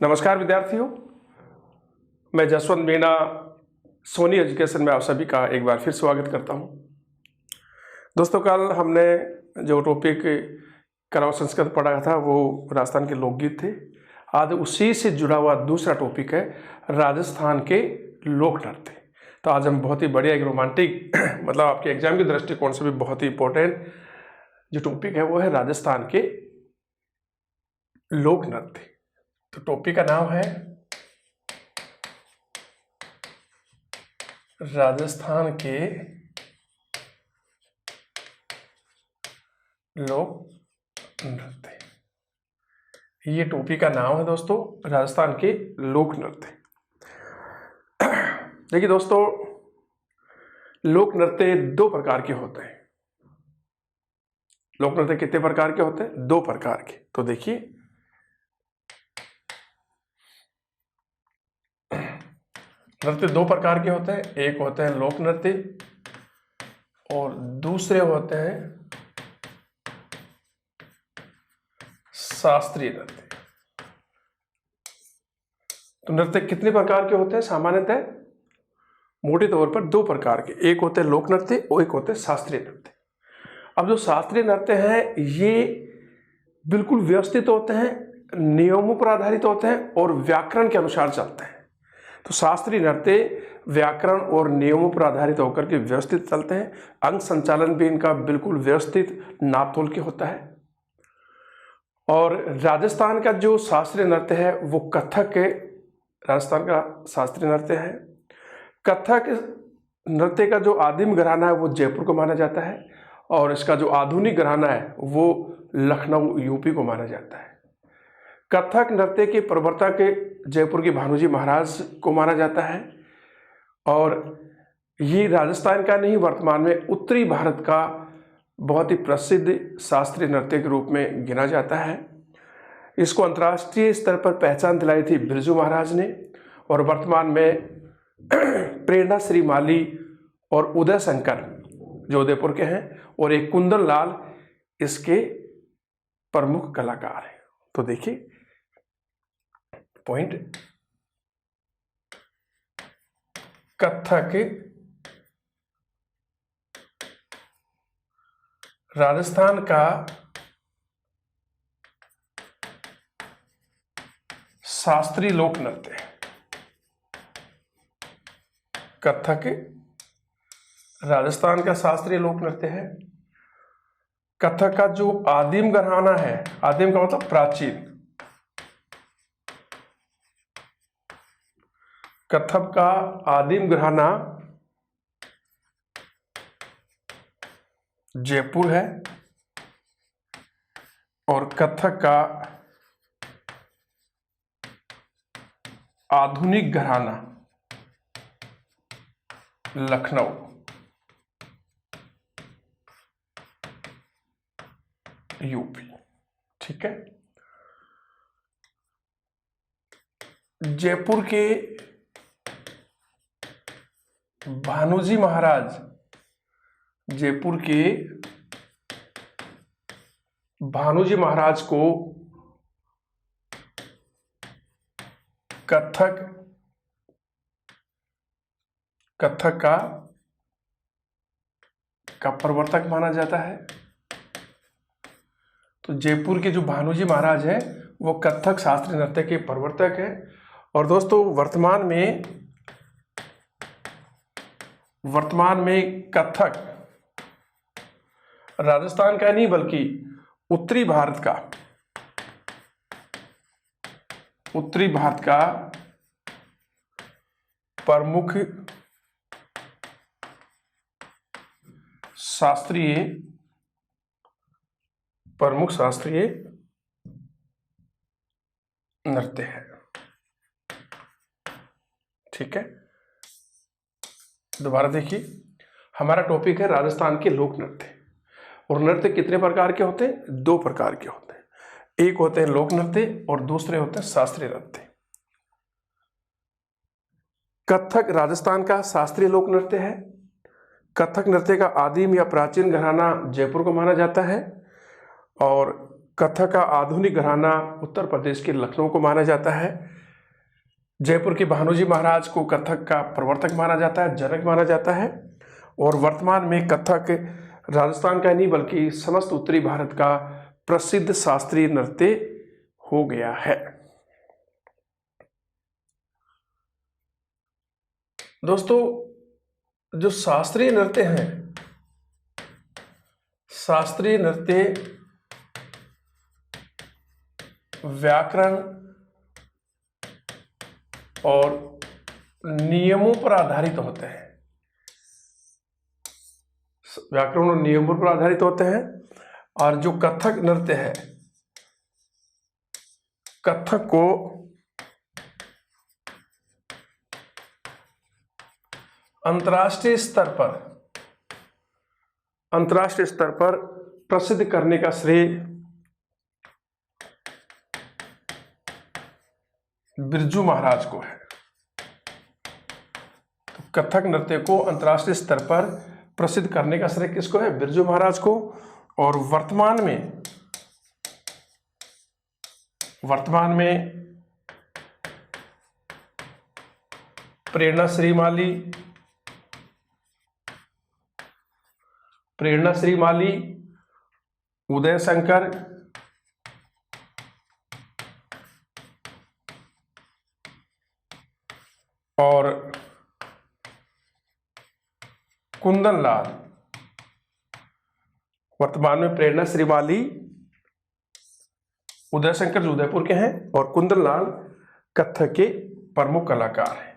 नमस्कार विद्यार्थियों, मैं जसवंत मीणा सोनी एजुकेशन में आप सभी का एक बार फिर स्वागत करता हूं। दोस्तों, कल हमने जो टॉपिक कला संस्कृत पढ़ा था वो राजस्थान के लोकगीत थे। आज उसी से जुड़ा हुआ दूसरा टॉपिक है राजस्थान के लोक नृत्य। तो आज हम बहुत ही बढ़िया एक रोमांटिक मतलब आपके एग्जाम के दृष्टिकोण से भी बहुत ही इंपॉर्टेंट जो टॉपिक है वो है राजस्थान के लोक नृत्य। तो टॉपिक का नाम है राजस्थान के लोक नृत्य। ये टॉपिक का नाम है दोस्तों, राजस्थान के लोक नृत्य। देखिए दोस्तों, लोक नृत्य दो प्रकार के होते हैं। लोक नृत्य कितने प्रकार के होते हैं? दो प्रकार के। तो देखिए, नृत्य दो प्रकार के होते हैं। एक होते हैं लोक नृत्य और दूसरे होते हैं शास्त्रीय नृत्य। तो नृत्य कितने प्रकार के होते हैं? सामान्यतः मोटे तौर पर दो प्रकार के। एक होते हैं लोक नृत्य और एक होते हैं शास्त्रीय नृत्य। अब जो शास्त्रीय नृत्य हैं ये बिल्कुल व्यवस्थित होते हैं, नियमों पर आधारित होते हैं और व्याकरण के अनुसार चलते हैं। तो शास्त्रीय नृत्य व्याकरण और नियमों पर आधारित होकर के व्यवस्थित चलते हैं। अंग संचालन भी इनका बिल्कुल व्यवस्थित नाप तोल के होता है। और राजस्थान का जो शास्त्रीय नृत्य है वो कथक है। राजस्थान का शास्त्रीय नृत्य है कथक। नृत्य का जो आदिम घराना है वो जयपुर को माना जाता है और इसका जो आधुनिक घराना है वो लखनऊ यूपी को माना जाता है। कथक नृत्य के प्रवर्तक जयपुर के भानुजी महाराज को माना जाता है और ये राजस्थान का नहीं, वर्तमान में उत्तरी भारत का बहुत ही प्रसिद्ध शास्त्रीय नृत्य के रूप में गिना जाता है। इसको अंतर्राष्ट्रीय स्तर पर पहचान दिलाई थी बिरजू महाराज ने और वर्तमान में प्रेरणा श्री माली और उदय शंकर जो उदयपुर के हैं और एक कुंदन लाल इसके प्रमुख कलाकार हैं। तो देखिए पॉइंट, कथक राजस्थान का शास्त्रीय लोक नृत्य है। कथक राजस्थान का शास्त्रीय लोक नृत्य है। कथक का जो आदिम घराना है, आदिम का मतलब प्राचीन, कथक का आदिम घराना जयपुर है और कथक का आधुनिक घराना लखनऊ। यूपी। ठीक है। जयपुर के भानुजी महाराज, जयपुर के भानुजी महाराज को कथक का प्रवर्तक माना जाता है। तो जयपुर के जो भानुजी महाराज हैं वो कथक शास्त्रीय नृत्य के प्रवर्तक हैं। और दोस्तों वर्तमान में कथक राजस्थान का नहीं बल्कि उत्तरी भारत का प्रमुख शास्त्रीय नृत्य है। ठीक है। दोबारा देखिए, हमारा टॉपिक है राजस्थान के लोक नृत्य। और नृत्य कितने प्रकार के होते हैं? दो प्रकार के होते हैं। एक होते हैं लोक नृत्य और दूसरे होते हैं शास्त्रीय नृत्य। कथक राजस्थान का शास्त्रीय लोक नृत्य है। कथक नृत्य का आदिम या प्राचीन घराना जयपुर को माना जाता है और कथक का आधुनिक घराना उत्तर प्रदेश के लखनऊ को माना जाता है। जयपुर के भानोजी महाराज को कथक का प्रवर्तक माना जाता है, जनक माना जाता है। और वर्तमान में कथक राजस्थान का नहीं बल्कि समस्त उत्तरी भारत का प्रसिद्ध शास्त्रीय नृत्य हो गया है। दोस्तों, जो शास्त्रीय नृत्य हैं, शास्त्रीय नृत्य व्याकरण और नियमों पर आधारित होते हैं। व्याकरण और नियमों पर आधारित होते हैं। और जो कथक नृत्य है, कथक को अंतर्राष्ट्रीय स्तर पर प्रसिद्ध करने का श्रेय बिरजू महाराज को है। तो कथक नृत्य को अंतर्राष्ट्रीय स्तर पर प्रसिद्ध करने का श्रेय किसको है? बिरजू महाराज को। और वर्तमान में प्रेरणा श्री माली, उदय शंकर, और कुंदन लाल, वर्तमान में प्रेरणा श्री माली, उदय शंकर जो उदयपुर के हैं, और कुंदन लाल कथक के प्रमुख कलाकार हैं।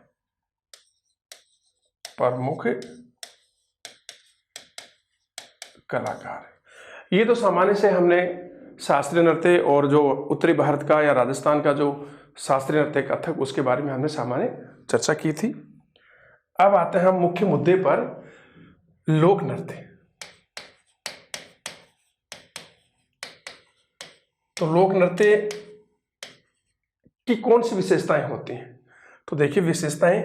ये तो सामान्य से हमने शास्त्रीय नृत्य और जो उत्तरी भारत का या राजस्थान का जो शास्त्रीय नृत्य कथक, उसके बारे में हमने सामान्य चर्चा की थी। अब आते हैं हम मुख्य मुद्दे पर, लोक नृत्य। तो लोक नृत्य की कौन सी विशेषताएं होती हैं? तो देखिए, विशेषताएं,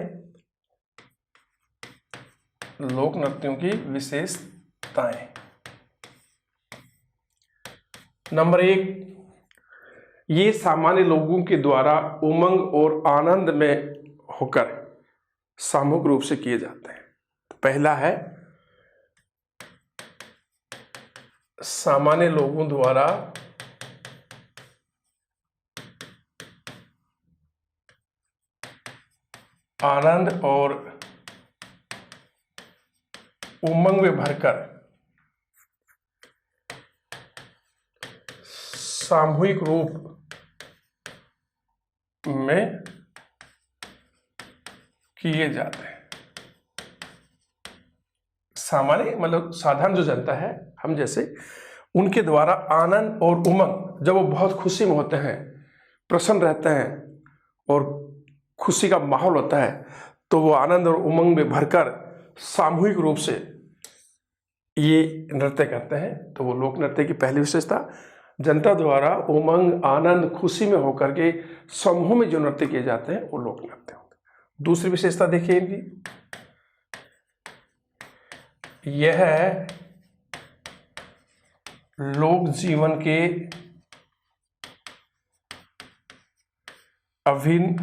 लोक नृत्यों की विशेषताएं। नंबर 1, ये सामान्य लोगों के द्वारा उमंग और आनंद में होकर सामूहिक रूप से किए जाते हैं। तो पहला है, सामान्य लोगों द्वारा आनंद और उमंग में भरकर सामूहिक रूप में किए जाते हैं। सामान्य मतलब साधारण जो जनता है, हम जैसे, उनके द्वारा आनंद और उमंग, जब वो बहुत खुशी में होते हैं, प्रसन्न रहते हैं और खुशी का माहौल होता है, तो वो आनंद और उमंग में भरकर सामूहिक रूप से ये नृत्य करते हैं। तो वो लोक नृत्य की पहली विशेषता, जनता द्वारा उमंग, आनंद, खुशी में होकर के समूह में जो नृत्य किए जाते हैं वो लोक नृत्य होते हैं। दूसरी विशेषता देखिए इनकी, यह है लोक जीवन के अभिन्न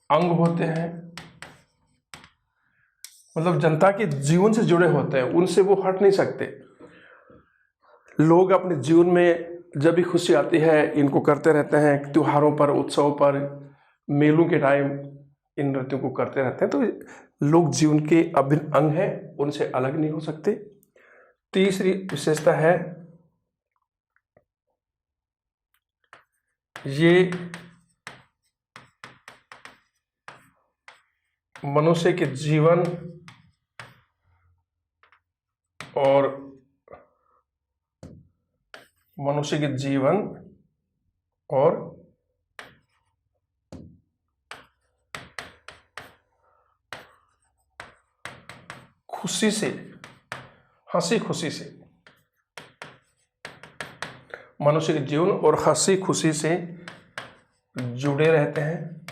अंग होते हैं। मतलब जनता के जीवन से जुड़े होते हैं, उनसे वो हट नहीं सकते। लोग अपने जीवन में जब भी खुशी आती है इनको करते रहते हैं, त्योहारों पर, उत्सवों पर, मेलों के टाइम इन नृत्यों को करते रहते हैं। तो लोक जीवन के अभिन्न अंग हैं, उनसे अलग नहीं हो सकते। तीसरी विशेषता है, ये मनुष्य के जीवन और खुशी से, हंसी खुशी से, मनुष्य के जीवन और हंसी खुशी से जुड़े रहते हैं।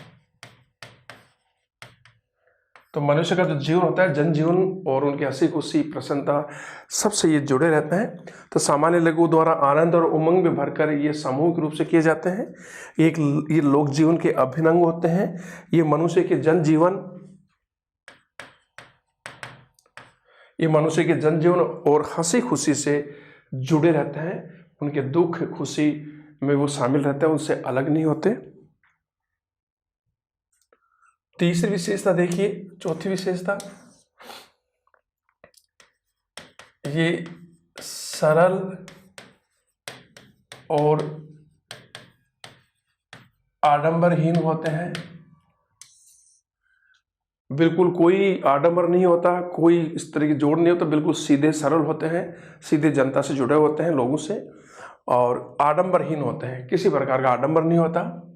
तो मनुष्य का जो जीवन होता है, जनजीवन और उनकी हंसी खुशी प्रसन्नता सबसे ये जुड़े रहते हैं। तो सामान्य लोगों द्वारा आनंद और उमंग में भरकर ये सामूहिक रूप से किए जाते हैं। ये लोक जीवन के अभिन्न अंग होते हैं। ये मनुष्य के जनजीवन और हंसी खुशी से जुड़े रहते हैं। उनके दुख खुशी में वो शामिल रहते हैं, उनसे अलग नहीं होते। तीसरी विशेषता देखिए, चौथी विशेषता, ये सरल और आडंबरहीन होते हैं। बिल्कुल कोई आडंबर नहीं होता, कोई इस तरह की जोड़ नहीं होता, बिल्कुल सीधे सरल होते हैं, सीधे जनता से जुड़े होते हैं, लोगों से, और आडंबरहीन होते हैं, किसी प्रकार का आडंबर नहीं होता।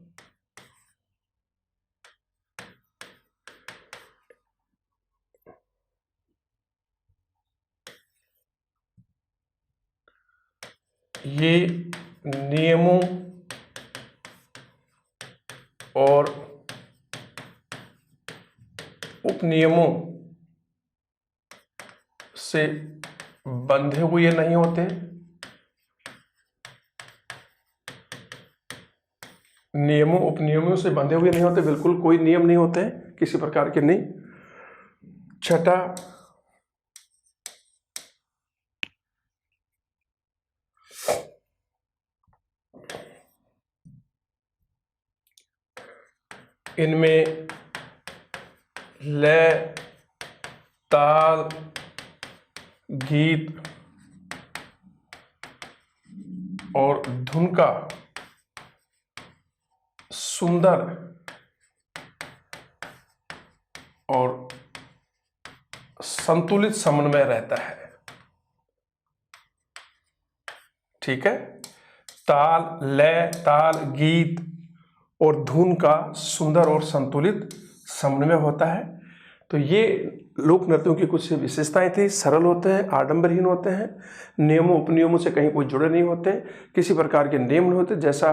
ये नियमों और उपनियमों से बंधे हुए नहीं होते। नियमों उपनियमों से बंधे हुए नहीं होते, बिल्कुल कोई नियम नहीं होते किसी प्रकार के नहीं। छठा, इनमें लय, ताल, गीत और धुन का सुंदर और संतुलित समन्वय रहता है। ठीक है, लय, ताल, गीत और धुन का सुंदर और संतुलित समन्वय होता है। तो ये लोक नृत्यों की कुछ विशेषताएं थी। सरल होते हैं, आडंबरहीन होते हैं, नियमों उपनियमों से कहीं कोई जुड़े नहीं होते, किसी प्रकार के नियम नहीं होते, जैसा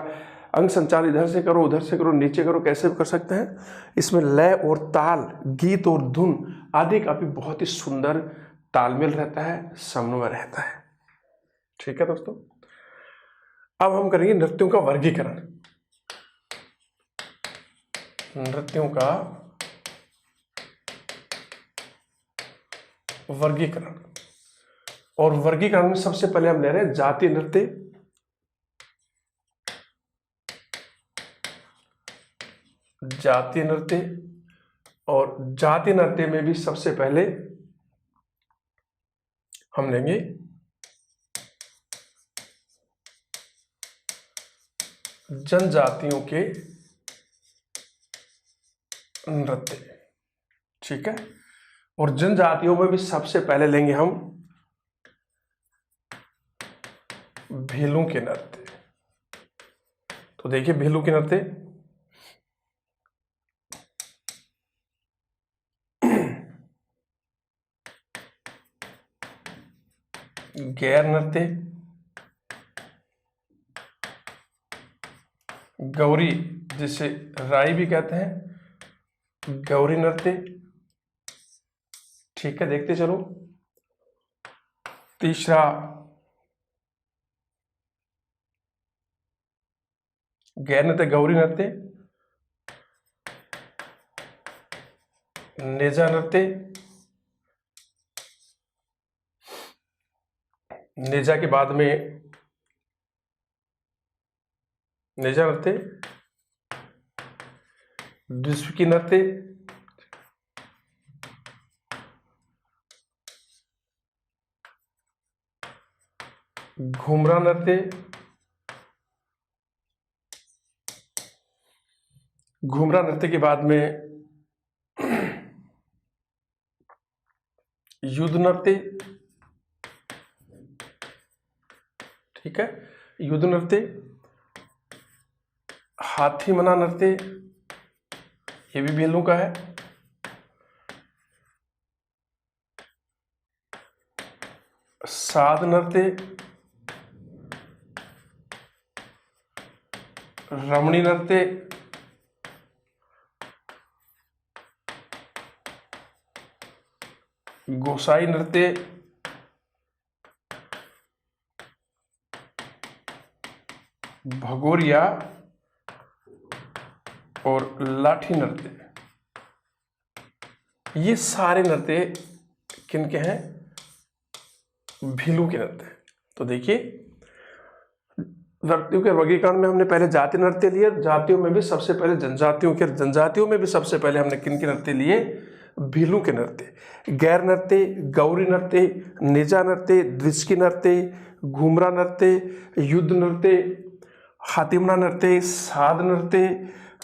अंग संचार इधर से करो उधर से करो नीचे करो कैसे भी कर सकते हैं। इसमें लय और ताल, गीत और धुन आदि का भी बहुत ही सुंदर तालमेल रहता है, समन्वय रहता है। ठीक है दोस्तों, अब हम करेंगे नृत्यों का वर्गीकरण। नृत्यों का वर्गीकरण, और वर्गीकरण में सबसे पहले हम ले रहे हैं जातीय नृत्य। जातीय नृत्य, और जातीय नृत्य में भी सबसे पहले हम लेंगे जनजातियों के नृत्य। ठीक है, और जनजातियों में भी सबसे पहले लेंगे हम भेलू के नृत्य। तो देखिए भेलू के नृत्य, गैर नृत्य, गौरी जिसे राई भी कहते हैं, गौरी नृत्य। ठीक है, देखते चलो। तीसरा गैर नृत्य गौरी नृत्य, नेजा नृत्य, नेजा के बाद में नेजा नृत्य, द्विस्वकी नृत्य, घुमरा नृत्य, घुमरा नृत्य के बाद में युद्ध नृत्य। ठीक है, युद्ध नृत्य, हाथी मना नृत्य, ये भी भेलू का है। साध नृत्य, रमणी नृत्य, गोसाई नृत्य, भगोरिया और लाठी नृत्य, ये सारे नृत्य किनके हैं? भीलू के नृत्य। तो देखिए नृत्यों के वर्गीकरण में हमने पहले जाति नृत्य लिए, जातियों में भी सबसे पहले जनजातियों में भी सबसे पहले हमने किनके नृत्य लिए? भीलू के नृत्य। गैर नृत्य, गौरी नृत्य, निजा नृत्य, द्विचकी नृत्य, घुमरा नृत्य, युद्ध नृत्य, हातिमना नृत्य, साध नृत्य,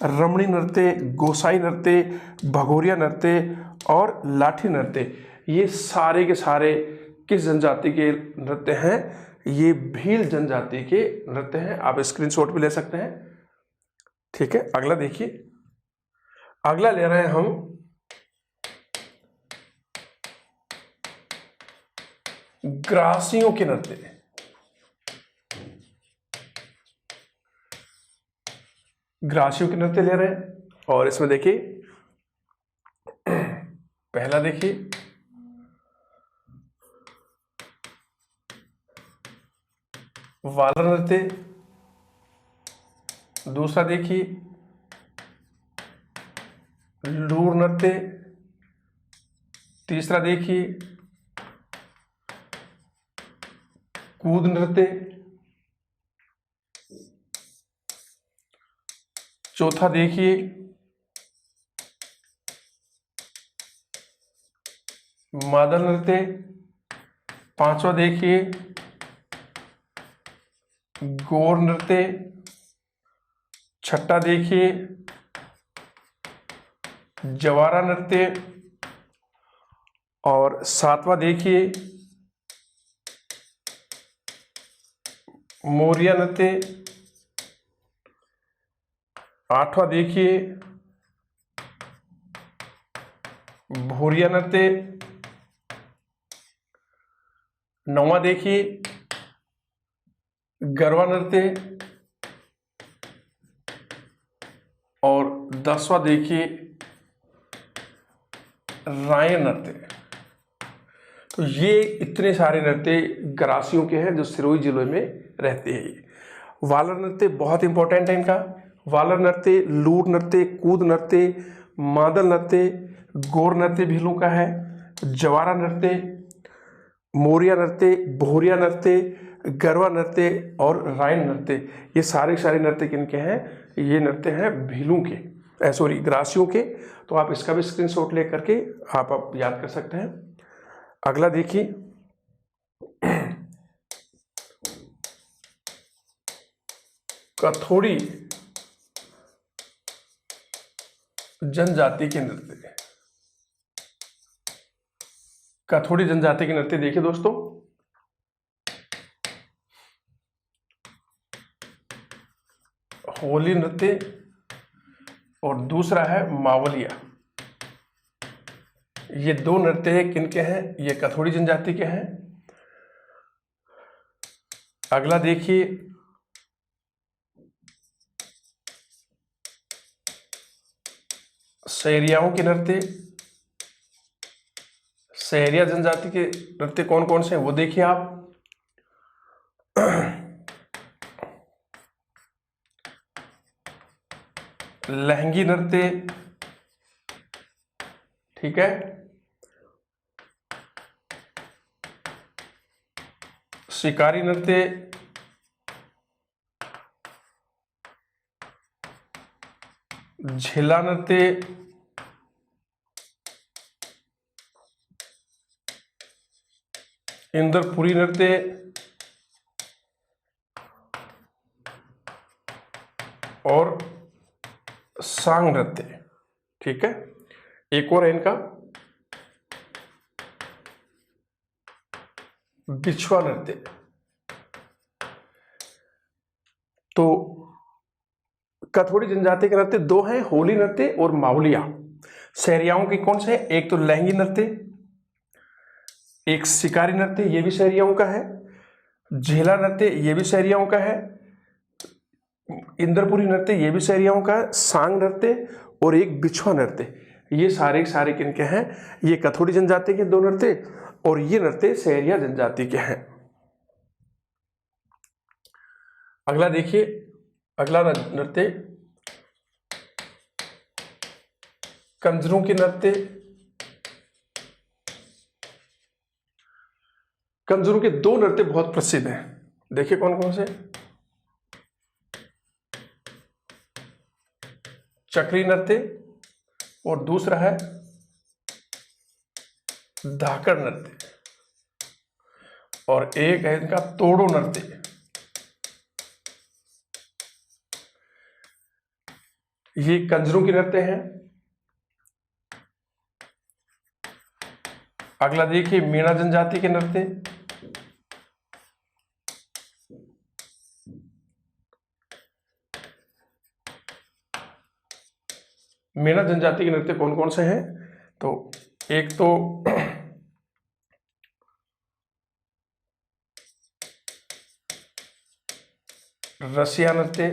रमणी नृत्य, गोसाई नृत्य, भगोरिया नृत्य और लाठी नृत्य, ये सारे के सारे किस जनजाति के नृत्य हैं? ये भील जनजाति के नृत्य हैं। आप स्क्रीनशॉट भी ले सकते हैं। ठीक है, अगला देखिए, अगला ले रहे हैं हम ग्रासियों के नृत्य। ग्रासियों के नृत्य ले रहे हैं और इसमें देखिए पहला देखिए वाला नृत्य, दूसरा देखिए लूर नृत्य, तीसरा देखिए कूद नृत्य, चौथा देखिए मादल नृत्य, पांचवा देखिए गौर नृत्य, छठा देखिए जवारा नृत्य और सातवां देखिए मोरिया नृत्य, आठवां देखिए भोरिया नृत्य, नौवां देखिए गरबा नृत्य और 10वां देखिए रायन नृत्य। तो ये इतने सारे नृत्य ग्रासियों के हैं जो सिरोही जिले में रहते हैं। वालर नृत्य बहुत इंपॉर्टेंट है इनका। वालर नृत्य, लूर नृत्य, कूद नृत्य, मादल नृत्य, गौर नृत्य भीलू का है, जवारा नृत्य, मोरिया नृत्य, भोरिया नृत्य, गरबा नृत्य और रायन नृत्य, ये सारे नृत्य किनके हैं? ये नृत्य हैं भीलू के, सॉरी ग्रासियों के। तो आप इसका भी स्क्रीनशॉट ले करके आप याद कर सकते हैं। अगला देखिए कथोड़ी जनजाति के नृत्य। कथोड़ी जनजाति के नृत्य देखिए दोस्तों, होली नृत्य और दूसरा है मावलिया। ये दो नृत्य किनके हैं? ये कथोड़ी जनजाति के हैं। अगला देखिए सहरियाओं के नृत्य। सहरिया जनजाति के नृत्य कौन कौन से हैं वो देखिए आप। लहंगी नृत्य, ठीक है, शिकारी नृत्य, झिला नृत्य, इंद्रपुरी नृत्य और सांग नृत्य। ठीक है, एक और है इनका बिछुआ नृत्य। तो कथोड़ी जनजाति के नृत्य दो हैं, होली नृत्य और मावलिया। सहरियाओं के कौन से? एक तो लहंगी नृत्य, एक शिकारी नृत्य, ये भी सहरियाओं का है, झेला नृत्य ये भी सहरियाओं का है, इंद्रपुरी नृत्य ये भी सहरियाओं का है, सांग नृत्य और एक बिछुआ नृत्य, ये सारे सारे किनके हैं? ये कथोड़ी जनजाति के 2 नृत्य और ये नृत्य सहरिया जनजाति के हैं। अगला देखिए, अगला नृत्य कंजरों के नृत्य। कंजरों के 2 नृत्य बहुत प्रसिद्ध हैं, देखिए कौन कौन से? चक्री नृत्य और दूसरा है धाकड़ नृत्य और एक है इनका तोड़ो नृत्य। ये कंजरों के नृत्य हैं। अगला देखिए मीणा जनजाति के नृत्य। मीणा जनजाति के नृत्य कौन कौन से हैं? तो एक तो रसिया नृत्य,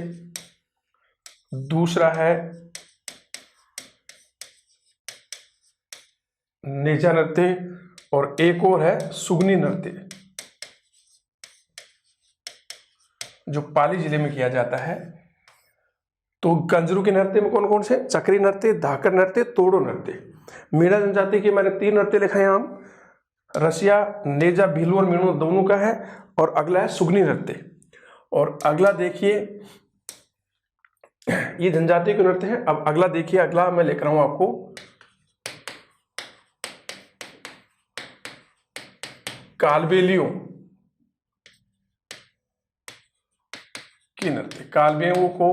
दूसरा है नेजा नृत्य और एक और है सुगनी नृत्य, जो पाली जिले में किया जाता है। तो कंजरू के नृत्य में कौन कौन से? चक्री नृत्य, धाकड़ नृत्य, तोड़ो नृत्य। मीणा जनजाति के मैंने 3 नृत्य लिखे हैं हम, रसिया, नेजा, भीलू और मीणू दोनों का है। और अगला है सुगनी नृत्य। और अगला देखिए, ये जनजाति के नृत्य है। अब अगला देखिए, अगला मैं लिख रहा हूं आपको कालबेलियों की नृत्य। कालबेलियों को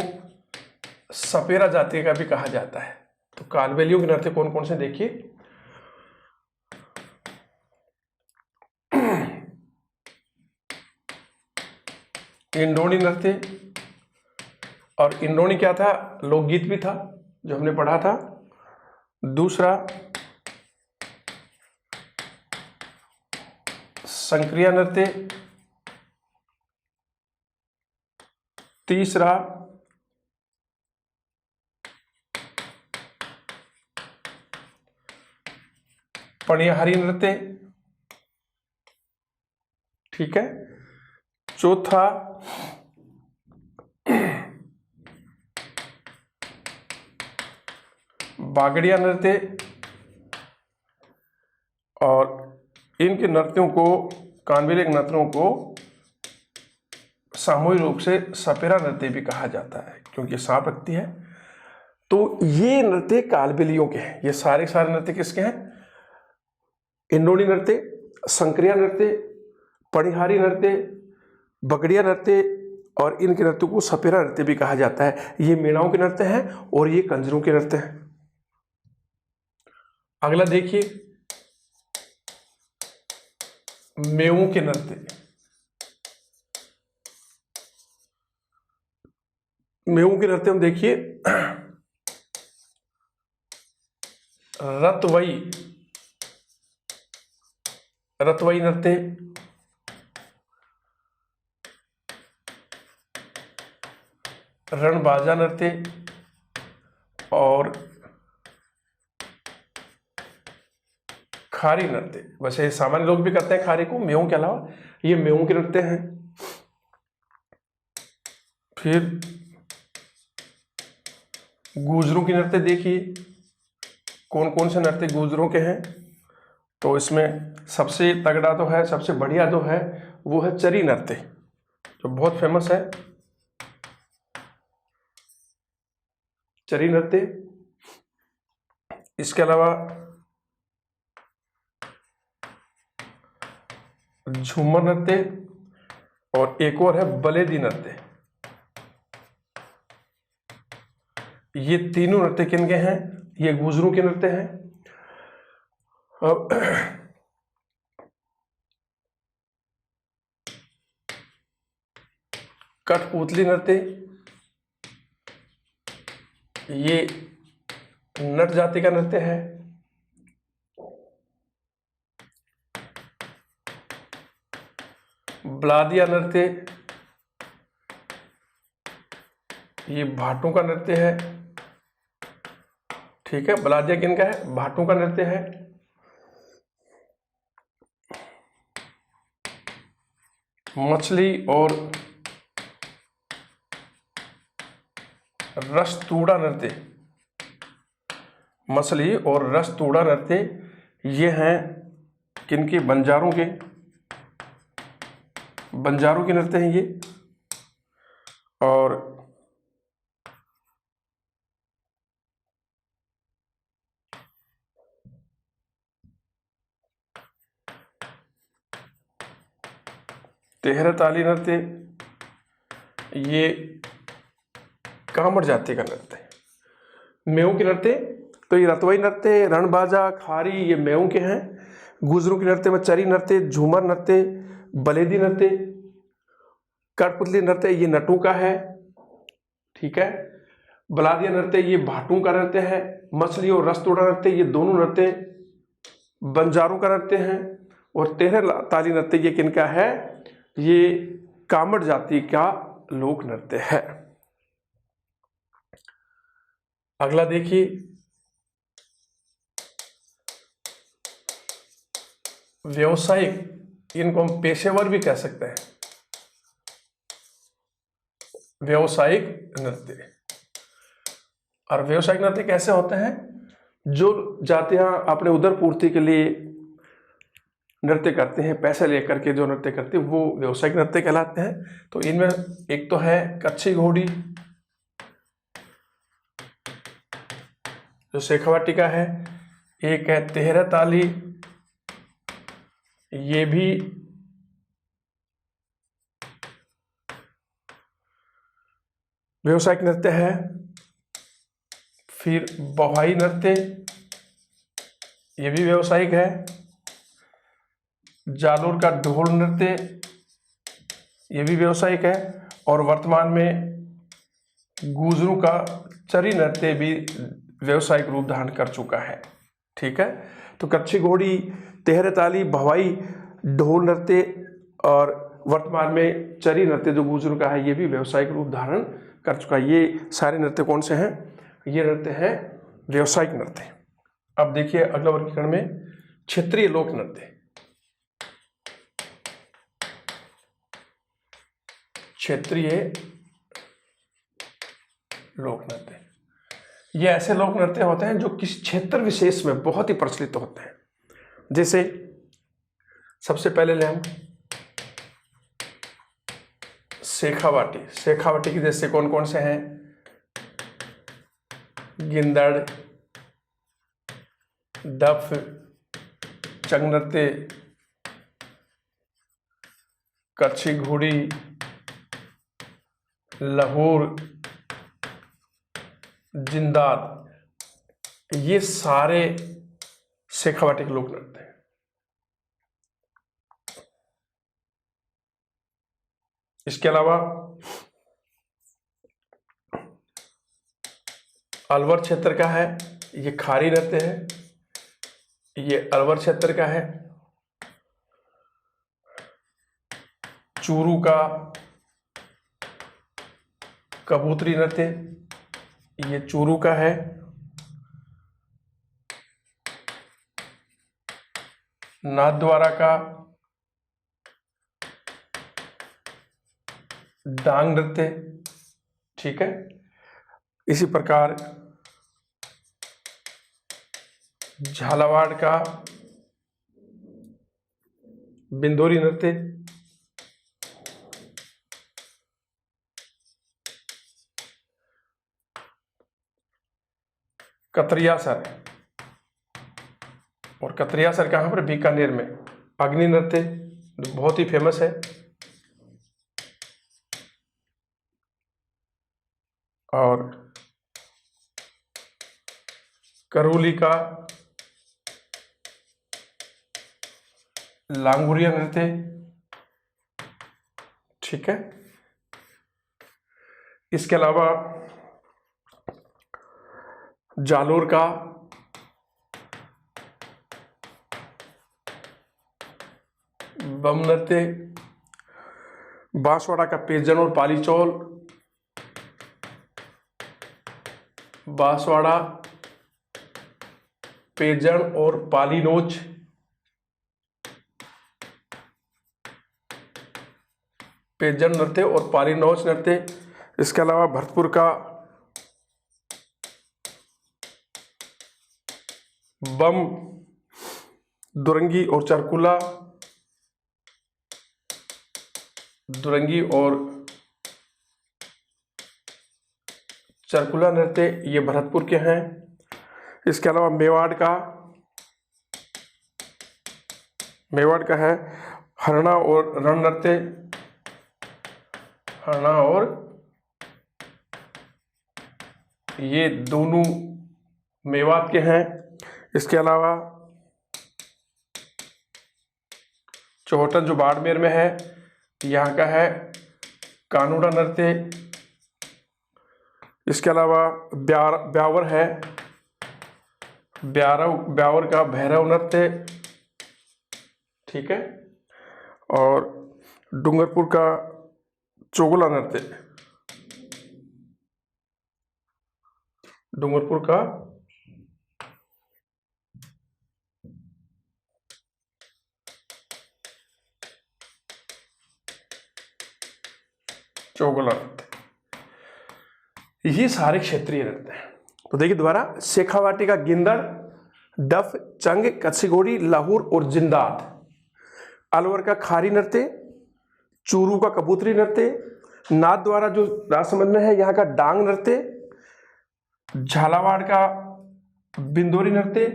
सपेरा जाति का भी कहा जाता है। तो कालबेलियों के नृत्य कौन कौन से देखिए, इंडोनी नृत्य। और इंडोनी क्या था? लोकगीत भी था, जो हमने पढ़ा था। दूसरा संक्रिया नृत्य। तीसरा पणिहारी नृत्य, ठीक है। चौथा बागड़िया नृत्य। और इनके नृत्यों को, कानबेलिया के नृत्यों को सामूहिक रूप से सपेरा नृत्य भी कहा जाता है, क्योंकि सांप रखती है। तो ये नृत्य कालबेलियों के हैं। ये सारे सारे नृत्य किसके हैं? इंडोनी नृत्य, संक्रिया नृत्य, पणिहारी नृत्य, बगड़िया नृत्य और इनके नृत्य को सपेरा नृत्य भी कहा जाता है। ये मीणाओं के नृत्य हैं और ये कंजरों के नृत्य हैं। अगला देखिए मेवों के नृत्य। मेवों के नृत्य हम देखिए रतवई, रतवई नृत्य, रणबाजा नृत्य और खारी नृत्य। वैसे सामान्य लोग भी करते हैं खारी को, मेवों के अलावा। ये मेवों के नृत्य हैं। फिर गुजरों की नृत्य देखिए, कौन कौन से नृत्य गुजरों के हैं। तो इसमें सबसे तगड़ा तो है, सबसे बढ़िया जो है वो है चरी नृत्य, जो बहुत फेमस है। चरी नृत्य, इसके अलावा झूमर नृत्य और एक और है बलेदी नृत्य। ये तीनों नृत्य किनके हैं? ये गुजरों के नृत्य हैं। अब कठपुतली नृत्य, ये नट जाति का नृत्य है। ब्लादिया नृत्य, ये भाटों का नृत्य है, ठीक है। बलादिया किनका है? भाटों का नृत्य है। मछली और रसतूड़ा नृत्य, मछली और रसतूड़ा नृत्य ये हैं किनके? बंजारों के, बंजारों के नृत्य हैं ये। और तेहरा ताली नृत्य ये कामड़ जाति का नृत्य है। मेऊ के नृत्य तो ये रतवई नृत्य, रणबाजा, खारी ये मेऊ के हैं। गुजरों के नृत्य में चरी नृत्य, झूमर नृत्य, बलेदी नृत्य, कठपुतली नृत्य ये नटों का है। ठीक है। बलादिया नृत्य ये भाटों का नृत्य है। मछली और रसतोड़ा नृत्य ये दोनों नृत्य बंजारों का नृत्य हैं। और तेहरा ताली नृत्य ये किनका है? ये कामड़ जाति का लोक नृत्य है। अगला देखिए, व्यवसायिक, इनको हम पेशेवर भी कह सकते हैं, व्यवसायिक नृत्य। और व्यवसायिक नृत्य कैसे होते हैं? जो जातियां अपने उदर पूर्ति के लिए नृत्य करते हैं, पैसे लेकर के जो नृत्य करते हैं वो व्यवसायिक नृत्य कहलाते हैं। तो इनमें एक तो है कच्छी घोड़ी जो शेखावाटी का है, एक है तेहरा ताली, ये भी व्यवसायिक नृत्य है। फिर बवाई नृत्य ये भी व्यवसायिक है। जालोर का ढोल नृत्य ये भी व्यवसायिक है। और वर्तमान में गुजरों का चरी नृत्य भी व्यवसायिक रूप धारण कर चुका है। ठीक है। तो कच्छी घोड़ी, तेहरा ताली, भवाई, ढोल नृत्य और वर्तमान में चरी नृत्य जो गुजरों का है ये भी व्यवसायिक रूप धारण कर चुका है। ये सारे नृत्य कौन से हैं? ये नृत्य है व्यवसायिक नृत्य। अब देखिए अगला वर्गीकरण में क्षेत्रीय लोक नृत्य। क्षेत्रीय लोक नृत्य ये ऐसे लोक नृत्य होते हैं जो किसी क्षेत्र विशेष में बहुत ही प्रचलित होते हैं। जैसे सबसे पहले ले हम शेखावाटी। शेखावाटी के जैसे कौन कौन से हैं? गिंदड़, डफ, चंग नृत्य, कच्छी घोड़ी, लाहौर, जिंदाल, ये सारे शेखावाटी के लोक नृत्य हैं। इसके अलावा अलवर क्षेत्र का है, ये खारी नृत्य है, ये अलवर क्षेत्र का है। चूरू का कबूतरी नृत्य ये चूरू का है। नाथद्वारा का डांग नृत्य। ठीक है। इसी प्रकार झालावाड़ का बिंदोरी नृत्य, कतरियासर, और कतरियासर कहाँ पर? बीकानेर में। अग्नि नृत्य बहुत ही फेमस है। और करौली का लांगुरिया नृत्य। ठीक है। इसके अलावा जालोर का बम नृत्य, बांसवाड़ा का पेजन और पालीचौल, बांसवाड़ा पेजन और पालीनोच, पेजन नृत्य और पालीनोच नृत्य। इसके अलावा भरतपुर का बम, दुरंगी और चरकुला, दुरंगी और चरकुला नृत्य ये भरतपुर के हैं। इसके अलावा मेवाड़ का है हरणा और रण नृत्य, हरणा और ये दोनों मेवात के हैं। इसके अलावा चौहटन जो बाड़मेर में है, यहाँ का है कानूड़ा नृत्य। इसके अलावा ब्यावर है, ब्यावर का भैरव नृत्य, ठीक है। और डूंगरपुर का चोगला नृत्य, डूंगरपुर का चोगला नृत्य, ये सारे क्षेत्रीय नृत्य हैं। तो देखिए दोबारा, शेखावाटी का गिंदड़, डफ, चंग, कच्छीगोड़ी, लाहौर और जिंदात। अलवर का खारी नृत्य, चूरू का कबूतरी नृत्य, नाथ द्वारा जो राजसमंद में है यहाँ का डांग नृत्य, झालावाड़ का बिंदोरी नृत्य,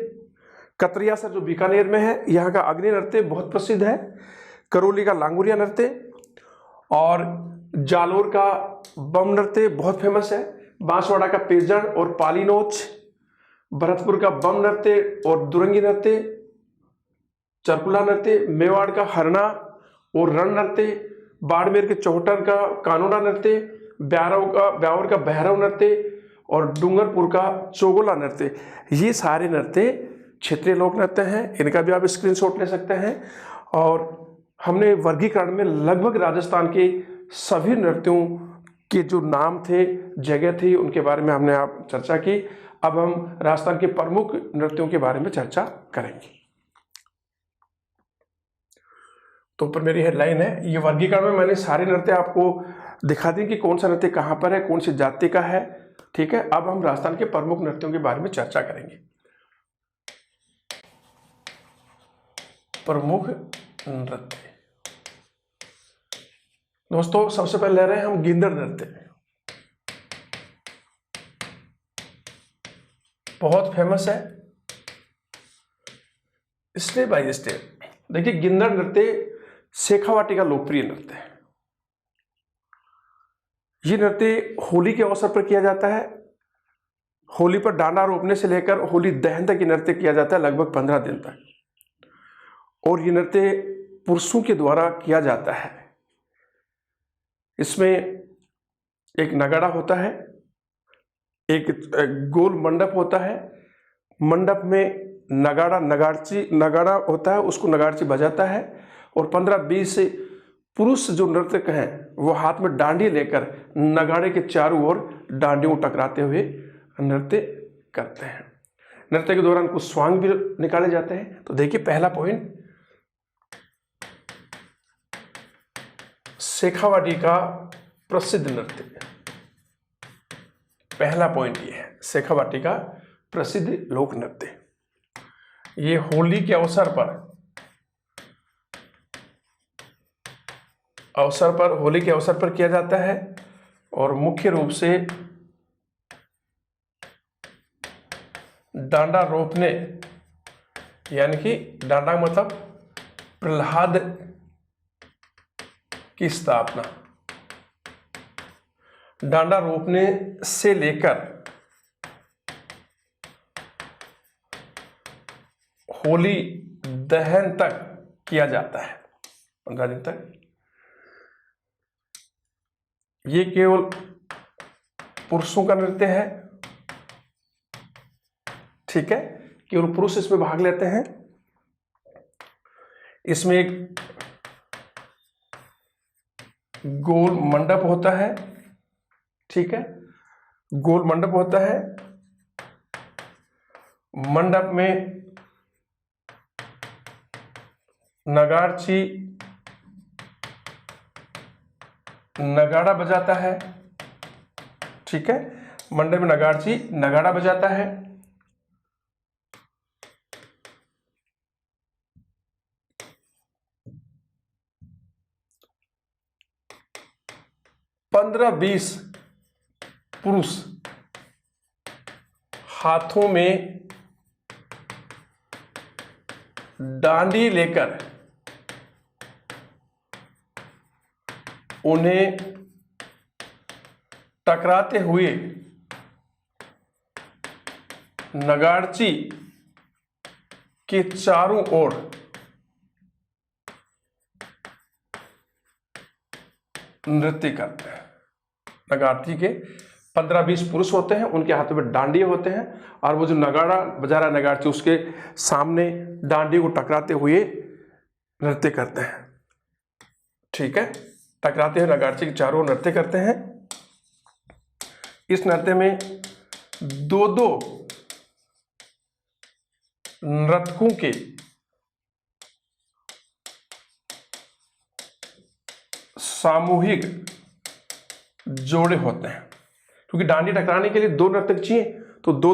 कतरियासर जो बीकानेर में है यहाँ का अग्नि नृत्य बहुत प्रसिद्ध है, करौली का लांगुरिया नृत्य, और जालोर का बम नृत्य बहुत फेमस है, बांसवाड़ा का पेजन और पालीनोच, भरतपुर का बम नृत्य और दुरंगी नृत्य, चरकुला नृत्य, मेवाड़ का हरना और रण नृत्य, बाड़मेर के चौहटन का कानूड़ा नृत्य, ब्यावर का भैरव नृत्य और डूंगरपुर का चोगला नृत्य। ये सारे नृत्य क्षेत्रीय लोक नृत्य हैं, इनका भी आप स्क्रीनशॉट ले सकते हैं। और हमने वर्गीकरण में लगभग राजस्थान के सभी नृत्यों के जो नाम थे, जगह थी, उनके बारे में हमने आप चर्चा की। अब हम राजस्थान के प्रमुख नृत्यों के बारे में चर्चा करेंगे। तो ऊपर मेरी हेडलाइन है, ये वर्गीकरण में मैंने सारे नृत्य आपको दिखा दी कि कौन सा नृत्य कहाँ पर है, कौन सी जाति का है, ठीक है। अब हम राजस्थान के प्रमुख नृत्यों के बारे में चर्चा करेंगे। प्रमुख नृत्य, दोस्तों सबसे पहले ले रहे हैं हम गिंदड़ नृत्य, बहुत फेमस है, स्टेप बाय स्टेप। देखिए गिंदड़ नृत्य शेखावाटी का लोकप्रिय नृत्य है। ये नृत्य होली के अवसर पर किया जाता है। होली पर डांडा रोपने से लेकर होली दहन तक ये नृत्य किया जाता है, लगभग 15 दिन तक। और ये नृत्य पुरुषों के द्वारा किया जाता है। इसमें एक नगाड़ा होता है, एक गोल मंडप होता है, मंडप में नगाड़ा होता है, उसको नगाड़ची बजाता है, और 15-20 पुरुष जो नर्तक हैं वो हाथ में डांडी लेकर नगाड़े के चारों ओर डांडियों टकराते हुए नृत्य करते हैं। नृत्य के दौरान कुछ स्वांग भी निकाले जाते हैं। तो देखिए पहला पॉइंट, शेखावाटी का प्रसिद्ध नृत्य, पहला पॉइंट ये है, शेखावाटी का प्रसिद्ध लोक नृत्य। ये होली के अवसर पर किया जाता है, और मुख्य रूप से डांडा रोपने, यानी कि डांडा मतलब प्रहलाद की स्थापना, डांडा रोपने से लेकर होली दहन तक किया जाता है, 15 दिन तक। ये केवल पुरुषों का नृत्य है, ठीक है, केवल पुरुष इसमें भाग लेते हैं। इसमें एक गोल मंडप होता है, ठीक है, गोल मंडप होता है, मंडप में नगाड़ची नगाड़ा बजाता है। ठीक है, मंडप में नगाड़ची नगाड़ा बजाता है। पंद्रह 20 पुरुष हाथों में डांडी लेकर उन्हें टकराते हुए नगाड़ची के चारों ओर नृत्य करते हैं। नगाड़ची के 15-20 पुरुष होते हैं, उनके हाथों में डांडिए होते हैं और वो जो नगाड़ा बजा रहा है नगाड़ची, उसके सामने डांडी को टकराते हुए नृत्य करते हैं। ठीक है, टकराते हुए नगाड़ची के चारों ओर नृत्य करते हैं। इस नृत्य में दो नर्तकों के सामूहिक जोड़े होते हैं, क्योंकि डांडी टकराने के लिए 2 नर्तक चाहिए, तो दो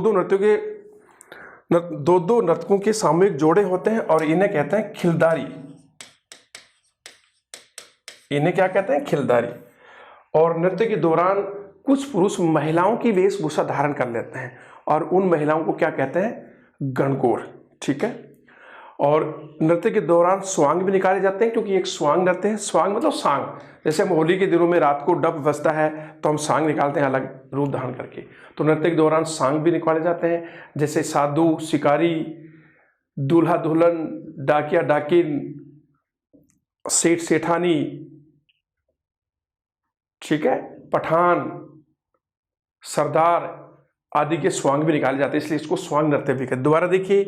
नर्तकों के सामूहिक जोड़े होते हैं और इन्हें कहते हैं खिलदारी। इन्हें क्या कहते हैं? खिलदारी। और नृत्य के दौरान कुछ पुरुष महिलाओं की वेशभूषा धारण कर लेते हैं और उन महिलाओं को क्या कहते हैं? गणगौर। ठीक है, और नृत्य के दौरान स्वांग भी निकाले जाते हैं, क्योंकि एक स्वांग नृत्य है। स्वांग मतलब सांग, जैसे हम होली के दिनों में रात को डप बजता है तो हम सांग निकालते हैं अलग रूप धारण करके, तो नृत्य के दौरान सांग भी निकाले जाते हैं, जैसे साधु, शिकारी, दूल्हा दुल्हन, डाकिया डाकिन, सेठ सेठानी, ठीक है, पठान, सरदार आदि के स्वांग भी निकाले जाते हैं, इसलिए इसको स्वांग नृत्य भी कहते हैं। दोबारा देखिए,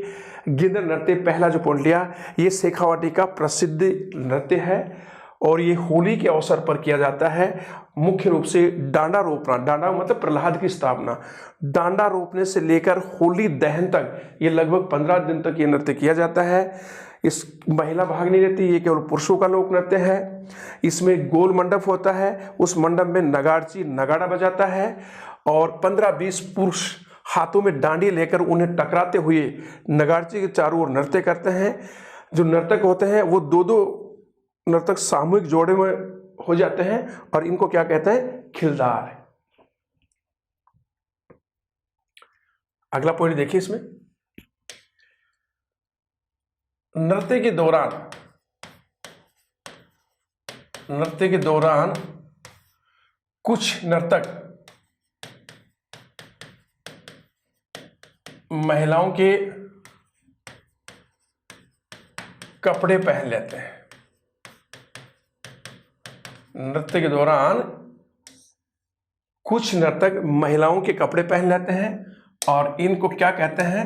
गिंदर नृत्य, पहला जो पॉइंट लिया, ये शेखावाटी का प्रसिद्ध नृत्य है और ये होली के अवसर पर किया जाता है। मुख्य रूप से डांडा रोपना, डांडा मतलब प्रहलाद की स्थापना, डांडा रोपने से लेकर होली दहन तक ये लगभग 15 दिन तक ये नृत्य किया जाता है। इस महिला भाग नहीं लेती, ये केवल पुरुषों का लोक नृत्य है। इसमें गोल मंडप होता है, उस मंडप में नगाड़ची नगाड़ा बजाता है और 15-20 पुरुष हाथों में डांडी लेकर उन्हें टकराते हुए नगाड़ची के चारों ओर नृत्य करते हैं। जो नर्तक होते हैं वो 2-2 नर्तक सामूहिक जोड़े में हो जाते हैं और इनको क्या कहते हैं? खिलदार। अगला पॉइंट देखिए, इसमें नृत्य के दौरान कुछ नर्तक महिलाओं के कपड़े पहन लेते हैं। नृत्य के दौरान कुछ नर्तक महिलाओं के कपड़े पहन लेते हैं और इनको क्या कहते हैं?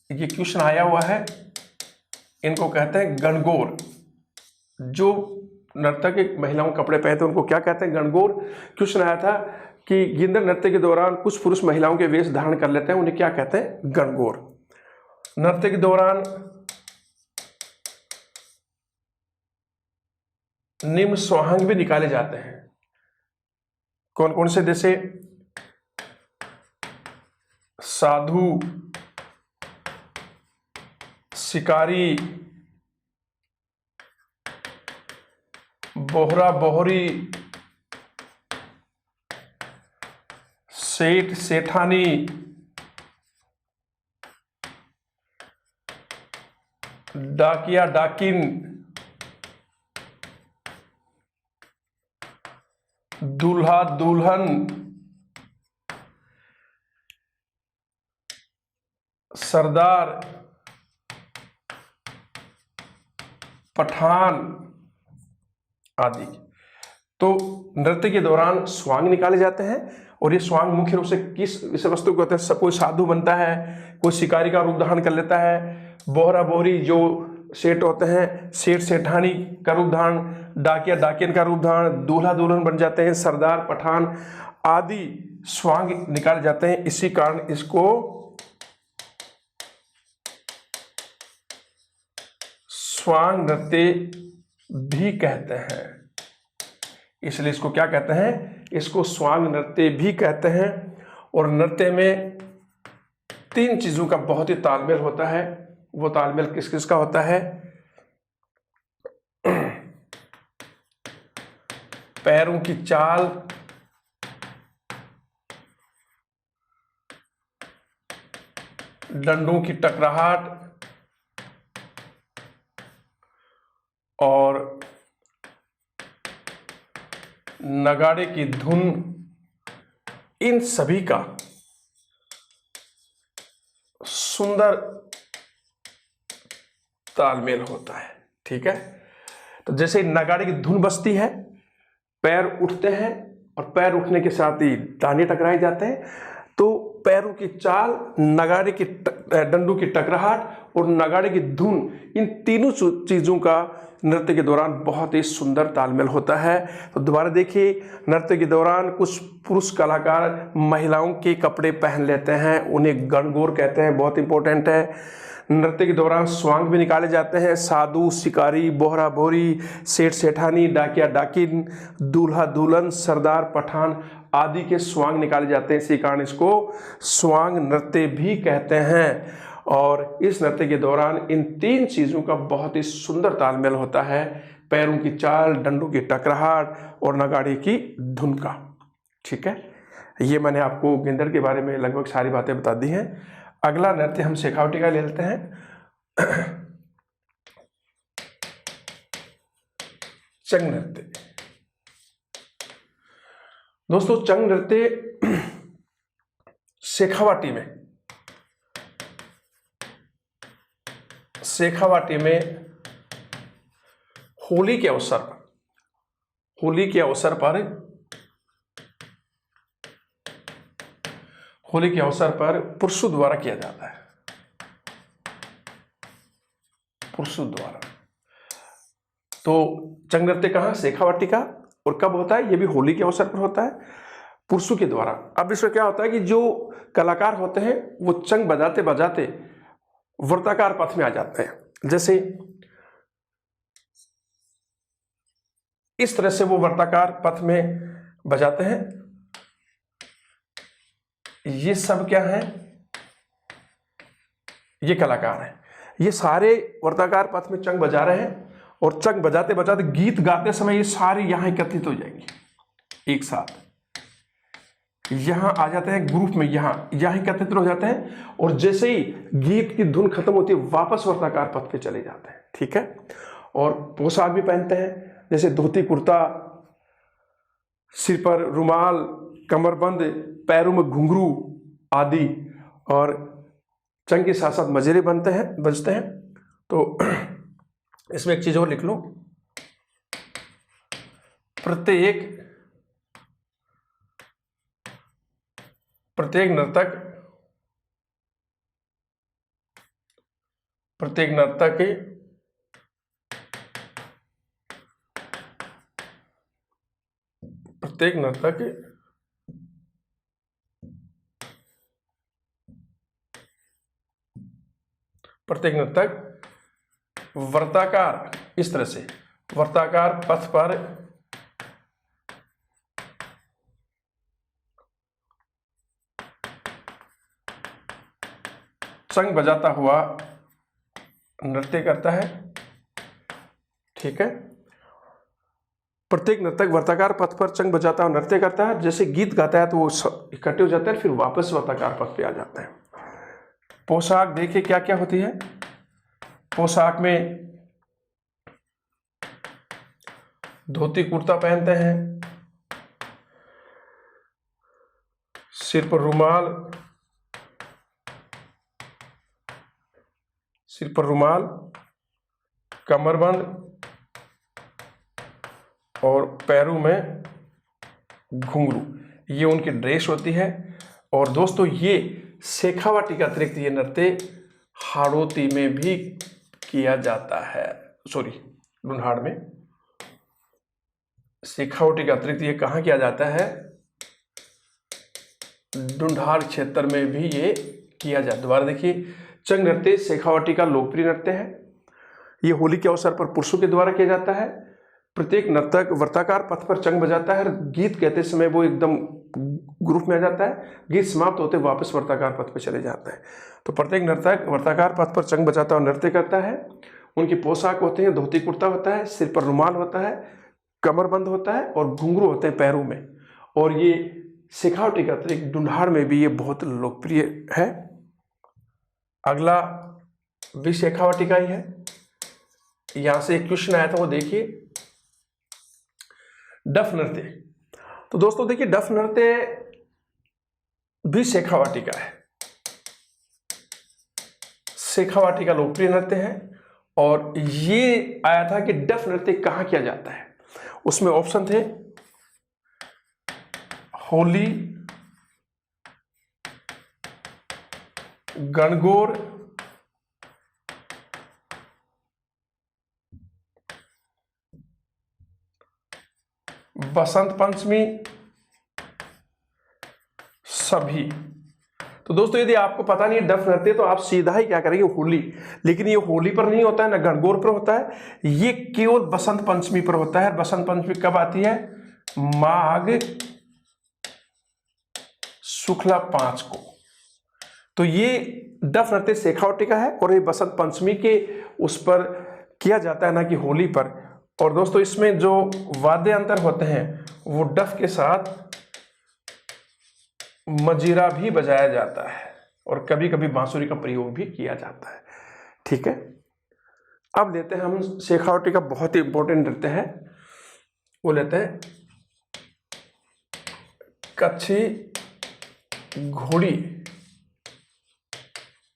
ये क्वेश्चन आया हुआ है, इनको कहते हैं गणगौर। जो नर्तक महिलाओं के कपड़े पहनते हैं उनको क्या कहते हैं? गणगौर। क्वेश्चन आया था कि गिंदर नृत्य के दौरान कुछ पुरुष महिलाओं के वेश धारण कर लेते हैं, उन्हें क्या कहते हैं? गणगौर। नृत्य के दौरान निम्न स्वांग भी निकाले जाते हैं। कौन कौन से? जैसे साधु, शिकारी, बोहरा बोहरी, सेठ सेठानी, डाकिया डाकिन, दूल्हा दुल्हन, सरदार, पठान आदि। तो नृत्य के दौरान स्वांग निकाले जाते हैं और ये स्वांग मुख्य रूप से किस विषय वस्तु को होते हैं? सब कोई साधु बनता है, कोई शिकारी का रूप धारण कर लेता है, बोहरा बोहरी जो सेठ होते हैं सेठ सेठानी का रूप धारण, डाकिया डाकियन का रूप धारण, दूल्हा दुल्हन बन जाते हैं, सरदार पठान आदि स्वांग निकाले जाते हैं। इसी कारण इसको स्वांग नृत्य भी कहते हैं। इसलिए इसको क्या कहते हैं? इसको स्वांग नृत्य भी कहते हैं। और नृत्य में 3 चीजों का बहुत ही तालमेल होता है। वो तालमेल किस किस का होता है? पैरों की चाल, डंडों की टकराहट और नगाड़े की धुन, इन सभी का सुंदर तालमेल होता है। ठीक है, तो जैसे नगाड़े की धुन बजती है, पैर उठते हैं और पैर उठने के साथ ही दाने टकराए जाते हैं, तो पैरों की चाल, नगाड़े की डंडों की टकराहट और नगाड़े की धुन, इन तीनों चीज़ों का नृत्य के दौरान बहुत ही सुंदर तालमेल होता है। तो दोबारा देखिए, नृत्य के दौरान कुछ पुरुष कलाकार महिलाओं के कपड़े पहन लेते हैं, उन्हें गणगौर कहते हैं, बहुत इंपॉर्टेंट है। नृत्य के दौरान स्वांग भी निकाले जाते हैं। साधु, शिकारी, बोहरा बोहरी, सेठ सेठानी, डाकिया डाकिन, दूल्हा दुल्हन, सरदार पठान आदि के स्वांग निकाले जाते हैं। इसी कारण इसको स्वांग नृत्य भी कहते हैं। और इस नृत्य के दौरान इन 3 चीज़ों का बहुत ही सुंदर तालमेल होता है, पैरों की चाल, डंडों की टकराहट और नगाड़े की धुन का। ठीक है, ये मैंने आपको गेंदड़ के बारे में लगभग सारी बातें बता दी हैं। अगला नृत्य हम शेखावटी का ले लेते हैं। चंग नृत्य। दोस्तों, चंग नृत्य शेखावाटी में होली के अवसर पर पुरुषों द्वारा किया जाता है। पुरुषों द्वारा। तो चंग नृत्य कहाँ? शेखावाटी का। और कब होता है? ये भी होली के अवसर पर होता है, पुरुषों के द्वारा। अब इसमें क्या होता है कि जो कलाकार होते हैं वो चंग बजाते बजाते वृत्ताकार पथ में आ जाते हैं। जैसे इस तरह से वो वृत्ताकार पथ में बजाते हैं। ये सब क्या है? ये कलाकार हैं। ये सारे वृत्ताकार पथ में चंग बजा रहे हैं और चंग बजाते बजाते गीत गाते समय ये सारे यहां एकत्रित हो जाएंगे, एक साथ यहां आ जाते हैं ग्रुप में, यहां एकत्रित हो जाते हैं। और जैसे ही गीत की धुन खत्म होती है वापस वृत्ताकार पथ पे चले जाते हैं। ठीक है, और पोशाक भी पहनते हैं, जैसे धोती कुर्ता, सिर पर रुमाल, कमरबंद, पैरों में घुंघरू आदि। और चंग के साथ साथ मजेरे बजते हैं। तो इसमें एक चीज और लिख लो, प्रत्येक नर्तक वर्ताकार, इस तरह से वर्ताकार पथ पर चंग बजाता हुआ नृत्य करता है। ठीक है, प्रत्येक नर्तक वर्ताकार पथ पर चंग बजाता हुआ नृत्य करता है। जैसे गीत गाता है तो वो इकट्ठे हो जाते हैं, फिर वापस वर्ताकार पथ पे आ जाते हैं। पोशाक देखिए क्या क्या होती है। पोशाक में धोती कुर्ता पहनते हैं, सिर पर रुमाल, कमरबंद और पैरों में घुंघरू, ये उनकी ड्रेस होती है। और दोस्तों, ये शेखावाटी के अतिरिक्त ये नृत्य हाड़ौती में भी किया जाता है, ढूंढाड़ में। शेखावाटी के अतिरिक्त ये कहाँ किया जाता है? ढूंढाड़ क्षेत्र में भी ये किया जाता है। दोबारा देखिए, चंग नृत्य शेखावाटी का लोकप्रिय नृत्य है। ये होली के अवसर पर पुरुषों के द्वारा किया जाता है। प्रत्येक नर्तक वर्ताकार पथ पर चंग बजाता है और गीत कहते समय वो एकदम ग्रुप में आ जाता है, गीत समाप्त होते वापस वर्ताकार पथ पर चले जाता है। तो प्रत्येक नर्तक वर्ताकार पथ पर चंग बजाता और नृत्य करता है। उनकी पोशाक होते हैं, धोती कुर्ता होता है, सिर पर रुमाल होता है, कमरबंद होता है और घुंघरू होते हैं पैरों में। और ये शेखावटी का अतिरिक्त ढूंढाड़ में भी ये बहुत लोकप्रिय है। अगला भी शेखावटी का ही है। यहां से एक क्वेश्चन आया था, वो देखिए, डफ नृत्य। तो दोस्तों देखिए, डफ नृत्य भी शेखावटी का है। शेखावटी का लोकप्रिय नृत्य है। और ये आया था कि डफ नृत्य कहां किया जाता है। उसमें ऑप्शन थे होली, गणगौर, बसंत पंचमी, सभी। तो दोस्तों यदि आपको पता नहीं है डफ नृत्य तो आप सीधा ही क्या करेंगे, होली। लेकिन ये होली पर नहीं होता है, ना गणगौर पर होता है, ये केवल बसंत पंचमी पर होता है। बसंत पंचमी कब आती है? माघ शुक्ला 5 को। तो ये डफ नृत्य शेखावटी का है और ये बसंत पंचमी के उस पर किया जाता है, ना कि होली पर। और दोस्तों इसमें जो वाद्य अंतर होते हैं वो डफ के साथ मजीरा भी बजाया जाता है और कभी कभी बांसुरी का प्रयोग भी किया जाता है। ठीक है, अब लेते हैं हम शेखावटी का बहुत ही इंपॉर्टेंट नृत्य है, वो लेते हैं कच्छी घोड़ी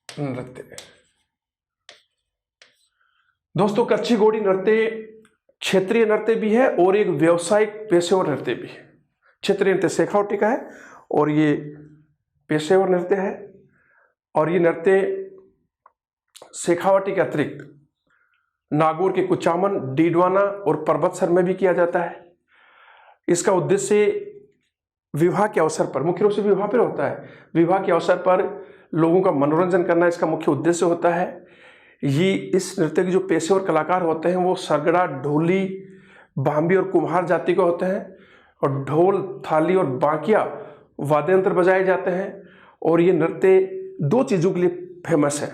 नृत्य। दोस्तों कच्छी घोड़ी नृत्य क्षेत्रीय नृत्य भी है और एक व्यावसायिक पेशेवर नृत्य भी है। क्षेत्रीय नृत्य शेखावटी का है और ये पेशेवर नृत्य है। और ये नृत्य शेखावटी के अतिरिक्त नागौर के कुचामन, डीडवाना और परबतसर में भी किया जाता है। इसका उद्देश्य विवाह के अवसर पर, मुख्य रूप से विवाह पर होता है, विवाह के अवसर पर लोगों का मनोरंजन करना इसका मुख्य उद्देश्य होता है। ये इस नृत्य के जो पेशेवर कलाकार होते हैं वो सरगड़ा, ढोली, भांबी और कुम्हार जाति के होते हैं और ढोल, थाली और बांकिया वाद्य यंत्र बजाए जाते हैं। और ये नृत्य 2 चीज़ों के लिए फेमस है।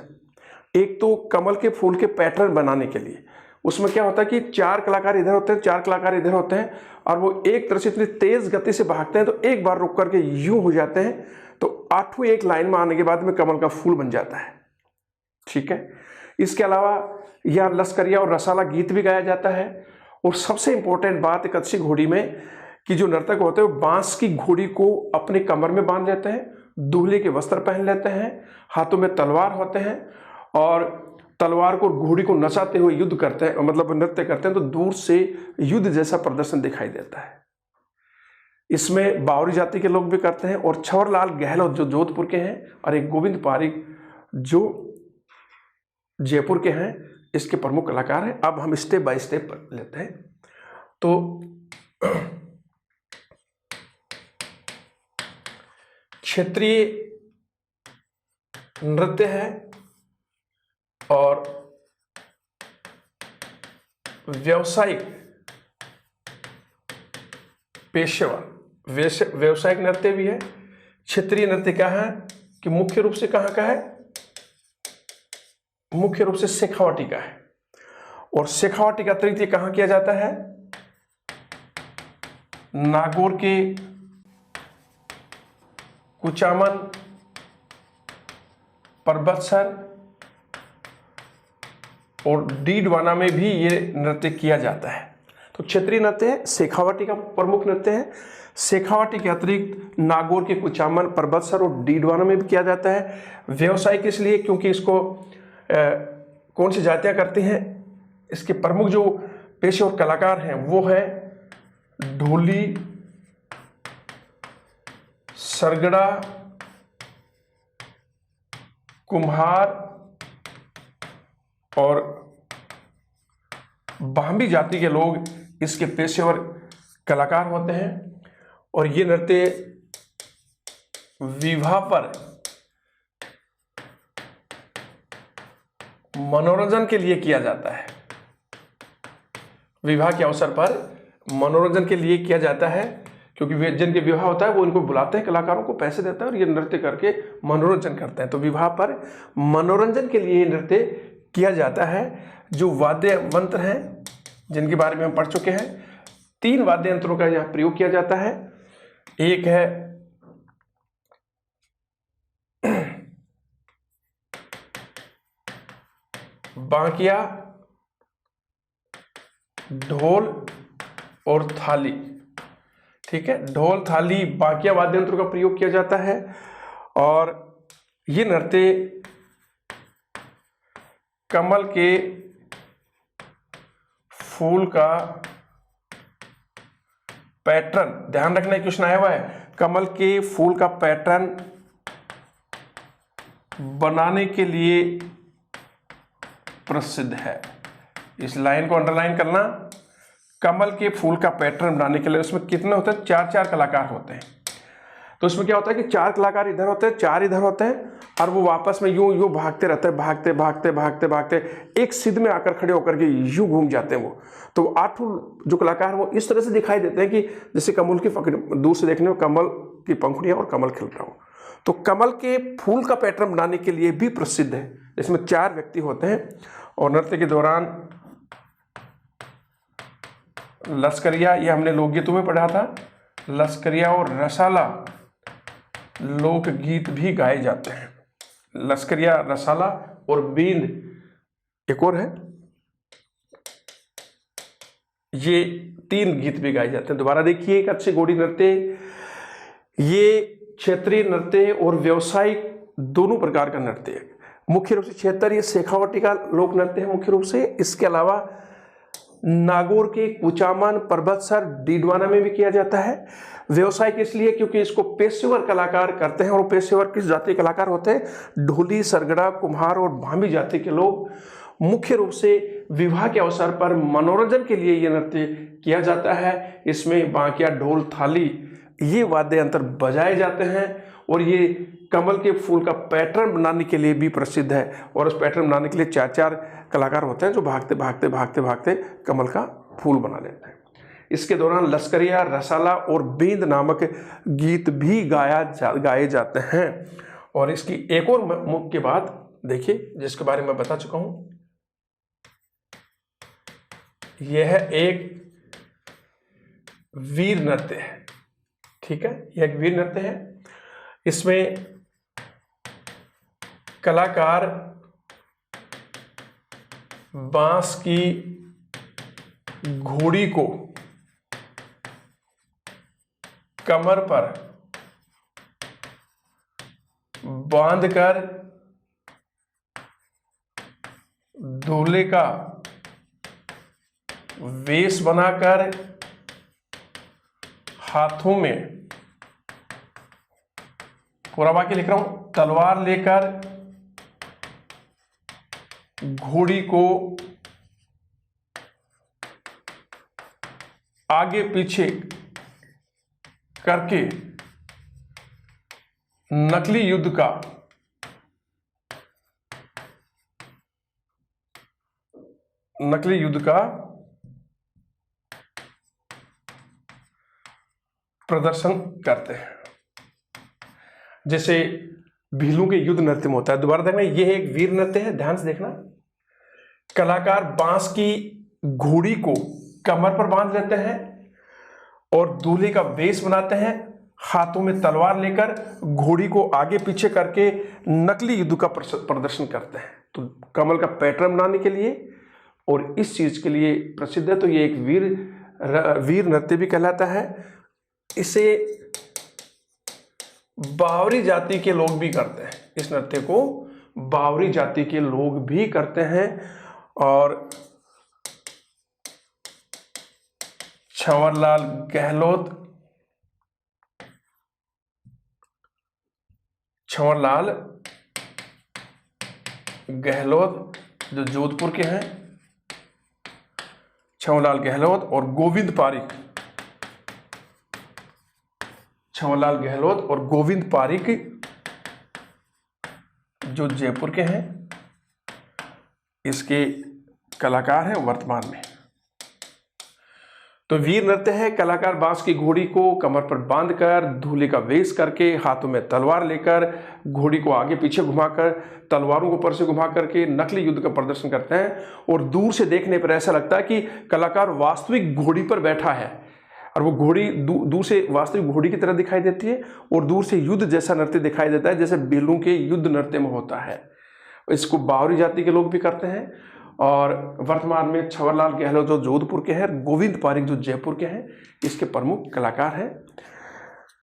एक तो कमल के फूल के पैटर्न बनाने के लिए, उसमें क्या होता है कि 4 कलाकार इधर होते हैं, 4 कलाकार इधर होते हैं और वो एक तरह से इतनी तेज गति से भागते हैं तो एक बार रुक करके यूं हो जाते हैं, तो 8वीं एक लाइन में आने के बाद में कमल का फूल बन जाता है। ठीक है, इसके अलावा यह लश्करिया और रसाला गीत भी गाया जाता है। और सबसे इंपॉर्टेंट बात कच्छी घोड़ी में कि जो नर्तक होते हैं वो बांस की घोड़ी को अपने कमर में बांध लेते हैं, दूल्हे के वस्त्र पहन लेते हैं, हाथों में तलवार होते हैं और तलवार को, घोड़ी को नचाते हुए युद्ध करते हैं, मतलब नृत्य करते हैं, तो दूर से युद्ध जैसा प्रदर्शन दिखाई देता है। इसमें बावरी जाति के लोग भी करते हैं और छवरलाल गहलोत जो जोधपुर के हैं और एक गोविंद पारिक जो जयपुर के हैं, इसके प्रमुख कलाकार हैं। अब हम स्टेप बाय स्टेप लेते हैं। तो क्षेत्रीय नृत्य है और व्यावसायिक पेशेवर व्यावसायिक नृत्य भी है। क्षेत्रीय नृत्य क्या है कि मुख्य रूप से कहाँ का है? मुख्य रूप से शेखावटी का है। और शेखावटी का अतिरिक्त ये कहाँ किया जाता है? नागौर के कुचामन, परबतसर और डीडवाना में भी ये नृत्य किया जाता है। तो क्षेत्रीय नृत्य है, शेखावटी का प्रमुख नृत्य है। शेखावटी के अतिरिक्त नागौर के कुचामन, परबतसर और डीडवाना में भी किया जाता है। व्यावसायिक इसलिए क्योंकि इसको कौन सी जातियां करती हैं? इसके प्रमुख जो पेशेवर कलाकार हैं वो है ढोली, सरगड़ा, कुम्हार और भांबी जाति के लोग इसके पेशेवर कलाकार होते हैं। और ये नृत्य विवाह पर मनोरंजन के लिए किया जाता है। विवाह के अवसर पर मनोरंजन के लिए किया जाता है, क्योंकि जिनके विवाह होता है वो इनको बुलाते हैं, कलाकारों को पैसे देते हैं और ये नृत्य करके मनोरंजन करते हैं। तो विवाह पर मनोरंजन के लिए नृत्य किया जाता है। जो वाद्य यंत्र हैं जिनके बारे में हम पढ़ चुके हैं, 3 वाद्य यंत्रों का यहाँ प्रयोग किया जाता है। एक है बांकिया, ढोल और थाली। ठीक है, ढोल, थाली, बांकिया वाद्य यंत्रों का प्रयोग किया जाता है। और ये नृत्य कमल के फूल का पैटर्न, ध्यान रखना क्वेश्चन आया हुआ है, कमल के फूल का पैटर्न बनाने के लिए प्रसिद्ध है। इस लाइन को अंडरलाइन करना, कमल के फूल का पैटर्न बनाने के लिए। उसमें कितने होते हैं? 4 कलाकार होते हैं। तो इसमें क्या होता है कि 4 कलाकार इधर होते हैं, 4 इधर होते हैं, और वो आपस में यूं भागते रहते हैं, भागते भागते भागते भागते एक सिद्ध में आकर खड़े होकर के यूं घूम जाते हैं वो। तो 8 जो कलाकार वो इस तरह से दिखाई देते हैं कि जैसे कमल की दूर से देखने में कमल की पंखुड़ियां और कमल खिल रहा हो। तो कमल के फूल का पैटर्न बनाने के लिए भी प्रसिद्ध है। इसमें 4 व्यक्ति होते हैं और नृत्य के दौरान लश्करिया, ये हमने लोकगीतों में पढ़ा था, लश्करिया और रसाला लोकगीत भी गाए जाते हैं। लश्करिया, रसाला और बींद, एक और है, ये 3 गीत भी गाए जाते हैं। दोबारा देखिए, एक अच्छे गोड़ी नृत्य, ये क्षेत्रीय नृत्य और व्यावसायिक दोनों प्रकार का नृत्य है। मुख्य रूप से क्षेत्रीय शेखावटी का लोक नृत्य है मुख्य रूप से। इसके अलावा नागौर के कुचामन, परबतसर, डीडवाना में भी किया जाता है। व्यवसायिक इसलिए क्योंकि इसको पेशेवर कलाकार करते हैं, और पेशेवर किस जाति के कलाकार होते हैं? ढोली, सरगड़ा, कुम्हार और भामी जाति के लोग। मुख्य रूप से विवाह के अवसर पर मनोरंजन के लिए ये नृत्य किया जाता है। इसमें बांकिया, ढोल, थाली, ये वाद्य यंत्र बजाए जाते हैं। और ये कमल के फूल का पैटर्न बनाने के लिए भी प्रसिद्ध है। और उस पैटर्न बनाने के लिए 4 कलाकार होते हैं जो भागते भागते भागते भागते कमल का फूल बना लेते हैं। इसके दौरान लश्करिया, रसाला और बींद नामक गीत भी गाए जाते हैं। और इसकी एक और मुख्य बात देखिए, जिसके बारे में बता चुका हूं, यह एक वीर नृत्य है। ठीक है, यह एक वीर नृत्य है। इसमें कलाकार बांस की घोड़ी को कमर पर बांधकर दूल्हे का वेश बनाकर हाथों में, पूरा वाक्य लिख रहा हूं, तलवार लेकर घोड़ी को आगे पीछे करके नकली युद्ध का प्रदर्शन करते हैं। जैसे भीलू के युद्ध नृत्य में होता है। दोबारा देखना, यह एक वीर नृत्य है, ध्यान से देखना। कलाकार बांस की घोड़ी को कमर पर बांध लेते हैं और दूल्हे का वेश बनाते हैं, हाथों में तलवार लेकर घोड़ी को आगे पीछे करके नकली युद्ध का प्रदर्शन करते हैं। तो कमल का पैटर्न बनाने के लिए और इस चीज के लिए प्रसिद्ध है। तो ये एक वीर नृत्य भी कहलाता है। इसे बावरी जाति के लोग भी करते हैं। इस नृत्य को बावरी जाति के लोग भी करते हैं। और छंवरलाल गहलोत जो जोधपुर के हैं, छंवरलाल गहलोत और गोविंद पारिक जो जयपुर के हैं, इसके कलाकार हैं वर्तमान में। तो वीर नृत्य है, कलाकार बांस की घोड़ी को कमर पर बांधकर दूल्हे का वेश करके हाथों में तलवार लेकर घोड़ी को आगे पीछे घुमाकर तलवारों को ऊपर से घुमा करके नकली युद्ध का प्रदर्शन करते हैं। और दूर से देखने पर ऐसा लगता है कि कलाकार वास्तविक घोड़ी पर बैठा है और वो घोड़ी दूर से वास्तविक घोड़ी की तरह दिखाई देती है और दूर से युद्ध जैसा नृत्य दिखाई देता है जैसे बेलों के युद्ध नृत्य में होता है। इसको बावरी जाति के लोग भी करते हैं। और वर्तमान में छवरलाल गहलोत जो जोधपुर के हैं, गोविंद पारिक जो जयपुर के हैं, इसके प्रमुख कलाकार हैं।